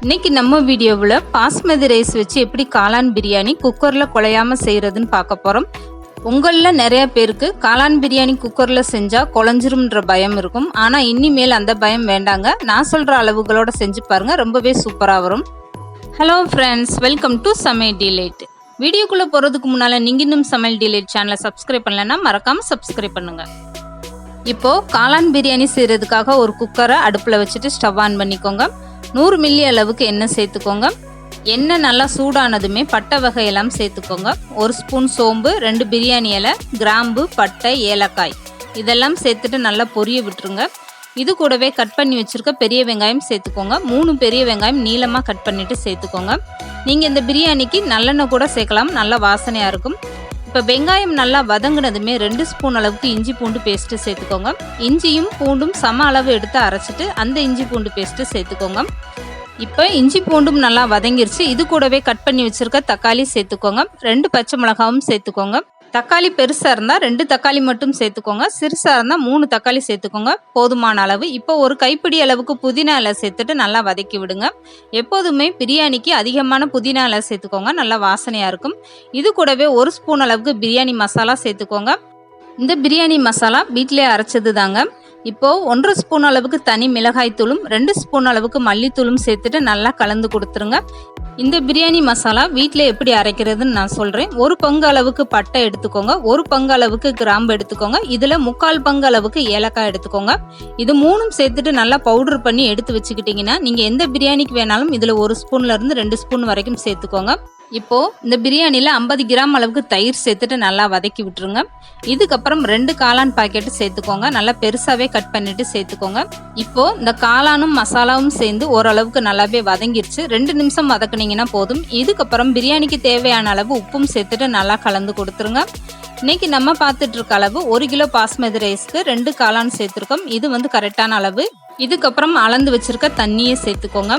இன்னைக்கு நம்ம வீடியோவில் பாஸ்மதி ரைஸ் வச்சு எப்படி காளான் பிரியாணி குக்கரில் குழையாமல் செய்கிறதுன்னு பார்க்க போகிறோம். உங்களில் நிறைய பேருக்கு காளான் பிரியாணி குக்கரில் செஞ்சால் குழஞ்சிரும்ன்ற பயம் இருக்கும். ஆனால் இனிமேல் அந்த பயம் வேண்டாங்க. நான் சொல்கிற அளவுகளோட செஞ்சு பாருங்கள், ரொம்பவே சூப்பராக வரும். ஹலோ ஃப்ரெண்ட்ஸ், வெல்கம் டு சமையல் டிலேட். வீடியோக்குள்ளே போகிறதுக்கு முன்னால் நீங்கள் இன்னும் சமையல் டிலேட் சேனலை சப்ஸ்கிரைப் பண்ணலைன்னா மறக்காமல் சப்ஸ்கிரைப் பண்ணுங்கள். இப்போது காளான் பிரியாணி செய்கிறதுக்காக ஒரு குக்கரை அடுப்பில் வச்சுட்டு ஸ்டவ் ஆன் பண்ணிக்கோங்க. 100 மில்லி அளவுக்கு எண்ணெய் சேர்த்துக்கோங்க. எண்ணெய் நல்லா சூடானதுமே பட்டை வகையெல்லாம் சேர்த்துக்கோங்க. 1 ஸ்பூன் சோம்பு, 2 பிரியாணி இலை, கிராம்பு, பட்டை, ஏலக்காய் இதெல்லாம் சேர்த்துட்டு நல்லா பொரிய விட்டுருங்க. இது கூடவே கட் பண்ணி வச்சுருக்க பெரிய வெங்காயம் சேர்த்துக்கோங்க. 3 பெரிய வெங்காயம் நீளமாக கட் பண்ணிவிட்டு சேர்த்துக்கோங்க. நீங்கள் இந்த பிரியாணிக்கு நல்லெண்ணெய் கூட சேர்க்கலாம், நல்ல வாசனையாக இருக்கும். இப்போ வெங்காயம் நல்லா வதங்கினதுமே 2 ஸ்பூன் அளவுக்கு இஞ்சி பூண்டு பேஸ்ட்டு சேர்த்துக்கோங்க. இஞ்சியும் பூண்டும் சம அளவு எடுத்து அரைச்சிட்டு அந்த இஞ்சி பூண்டு பேஸ்ட்டு சேர்த்துக்கோங்க. இப்போ இஞ்சி பூண்டும் நல்லா வதங்கிருச்சு. இது கூடவே கட் பண்ணி வச்சுருக்க தக்காளி சேர்த்துக்கோங்க. 2 பச்சை மிளகாவும் சேர்த்துக்கோங்க. தக்காளி பெருசாக இருந்தால் 2 தக்காளி மட்டும் சேர்த்துக்கோங்க. சிறுசாக இருந்தால் 3 தக்காளி சேர்த்துக்கோங்க, போதுமான அளவு. இப்போ ஒரு கைப்பிடி அளவுக்கு புதினா இலை சேர்த்துட்டு நல்லா வதக்கி விடுங்க. எப்போதுமே பிரியாணிக்கு அதிகமான புதினா இலை சேர்த்துக்கோங்க, நல்லா வாசனையாக இருக்கும். இது கூடவே 1 ஸ்பூன் அளவுக்கு பிரியாணி மசாலா சேர்த்துக்கோங்க. இந்த பிரியாணி மசாலா வீட்டிலே அரைச்சது தாங்க. இப்போது 1 ஸ்பூன் அளவுக்கு தனி மிளகாய் தூளும் 2 ஸ்பூன் அளவுக்கு மல்லித்தூளும் சேர்த்துட்டு நல்லா கலந்து கொடுத்துருங்க. இந்த பிரியாணி மசாலா வீட்டில் எப்படி அரைக்கிறதுன்னு நான் சொல்கிறேன். 1 பங்கு அளவுக்கு பட்டை எடுத்துக்கோங்க, 1 பங்கு அளவுக்கு கிராம்பு எடுத்துக்கோங்க, இதில் 3/4 பங்கு அளவுக்கு ஏலக்காய் எடுத்துக்கோங்க. இது 3ம் சேர்த்துட்டு நல்லா பவுடர் பண்ணி எடுத்து வச்சுக்கிட்டிங்கன்னா நீங்கள் எந்த பிரியாணிக்கு வேணாலும் இதில் 1 ஸ்பூன்லேருந்து 2 ஸ்பூன் வரைக்கும் சேர்த்துக்கோங்க. இப்போது இந்த பிரியாணியில் 50 கிராம் அளவுக்கு தயிர் சேர்த்துட்டு நல்லா வதக்கி விட்டுருங்க. இதுக்கப்புறம் 2 காளான் பாக்கெட்டு சேர்த்துக்கோங்க. நல்லா பெருசாகவே கட் பண்ணிவிட்டு சேர்த்துக்கோங்க. இப்போது இந்த காளானும் மசாலாவும் சேர்ந்து ஓரளவுக்கு நல்லாவே வதங்கிருச்சு. 2 நிமிஷம் வதக்குனீங்கன்னா போதும். இதுக்கப்புறம் பிரியாணிக்கு தேவையான அளவு உப்பும் சேர்த்துட்டு நல்லா கலந்து கொடுத்துருங்க. இன்றைக்கி நம்ம பார்த்துட்டு இருக்க அளவு 1 கிலோ பாஸ்மதி ரைஸ்க்கு 2 காளான் சேர்த்துருக்கோம். இது கரெக்டான அளவு. இதுக்கப்புறம் அளந்து வச்சுருக்க தண்ணியை சேர்த்துக்கோங்க.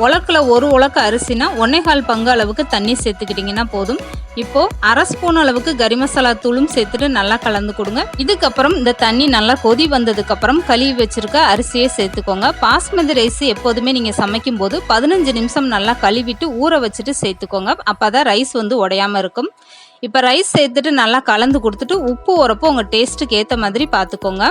உலக்கில் 1 உலக்கு அரிசினா 1/4 பங்கு அளவுக்கு தண்ணி சேர்த்துக்கிட்டிங்கன்னா போதும். இப்போது 1/2 ஸ்பூன் அளவுக்கு கறி மசாலா தூளும் சேர்த்துட்டு நல்லா கலந்து கொடுங்க. இதுக்கப்புறம் இந்த தண்ணி நல்லா கொதி வந்ததுக்கப்புறம் கழுவி வச்சுருக்க அரிசியை சேர்த்துக்கோங்க. பாஸ்மதி ரைஸ் எப்போதுமே நீங்கள் சமைக்கும் போது 15 நிமிஷம் நல்லா கழுவிட்டு ஊற வச்சுட்டு சேர்த்துக்கோங்க. அப்போ தான் ரைஸ் உடையாமல் இருக்கும். இப்போ ரைஸ் சேர்த்துட்டு நல்லா கலந்து கொடுத்துட்டு உப்பு உரப்பு உங்கள் டேஸ்ட்டுக்கு ஏற்ற மாதிரி பார்த்துக்கோங்க.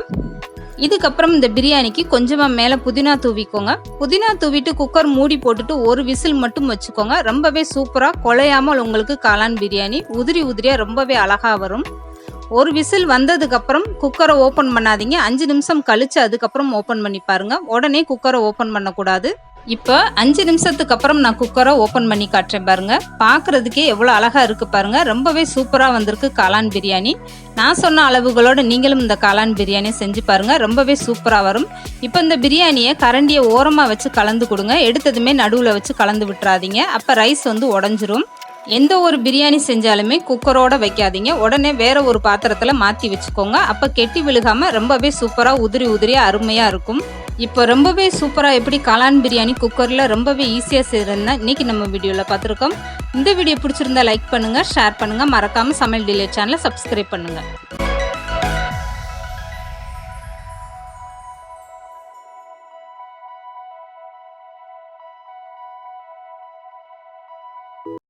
இதுக்கப்புறம் இந்த பிரியாணிக்கு கொஞ்சமாக மேலே புதினா தூவிக்கோங்க. புதினா தூவிட்டு குக்கர் மூடி போட்டுட்டு 1 விசில் மட்டும் வச்சுக்கோங்க. ரொம்பவே சூப்பராக குழையாமல் உங்களுக்கு காளான் பிரியாணி உதிரியாக ரொம்பவே அழகாக வரும். 1 விசில் வந்ததுக்கப்புறம் குக்கரை ஓப்பன் பண்ணாதீங்க. 5 நிமிஷம் கழித்து அதுக்கப்புறம் ஓப்பன் பண்ணி பாருங்கள். உடனே குக்கரை ஓப்பன் பண்ணக்கூடாது. இப்போ 5 நிமிஷத்துக்கு அப்புறம் நான் குக்கரை ஓப்பன் பண்ணி காட்டுறேன் பாருங்கள். பார்க்குறதுக்கே எவ்வளோ அழகாக இருக்குது பாருங்கள். ரொம்பவே சூப்பராக வந்திருக்கு காளான் பிரியாணி. நான் சொன்ன அளவுகளோடு நீங்களும் இந்த காளான் பிரியாணியை செஞ்சு பாருங்கள், ரொம்பவே சூப்பராக வரும். இப்போ இந்த பிரியாணியை கரண்டியை ஓரமாக வச்சு கலந்து கொடுங்க. எடுத்ததுமே நடுவில் வச்சு கலந்து விட்டுறாதீங்க, அப்போ ரைஸ் உடஞ்சிரும். எந்த ஒரு பிரியாணி செஞ்சாலுமே குக்கரோட வைக்காதீங்க, உடனே வேற ஒரு பாத்திரத்தில் மாற்றி வச்சுக்கோங்க. அப்போ கெட்டி விழுகாமல் ரொம்பவே சூப்பராக உதிரியாக அருமையாக இருக்கும். இப்போ ரொம்பவே சூப்பராக எப்படி காளான் பிரியாணி குக்கரில் ரொம்பவே ஈஸியாக செய்கிறதுனா இன்றைக்கி நம்ம வீடியோவில் பார்த்துருக்கோம். இந்த வீடியோ பிடிச்சிருந்தா லைக் பண்ணுங்கள், ஷேர் பண்ணுங்கள், மறக்காமல் சமையல் டிலேட் சேனலை சப்ஸ்கிரைப் பண்ணுங்கள்.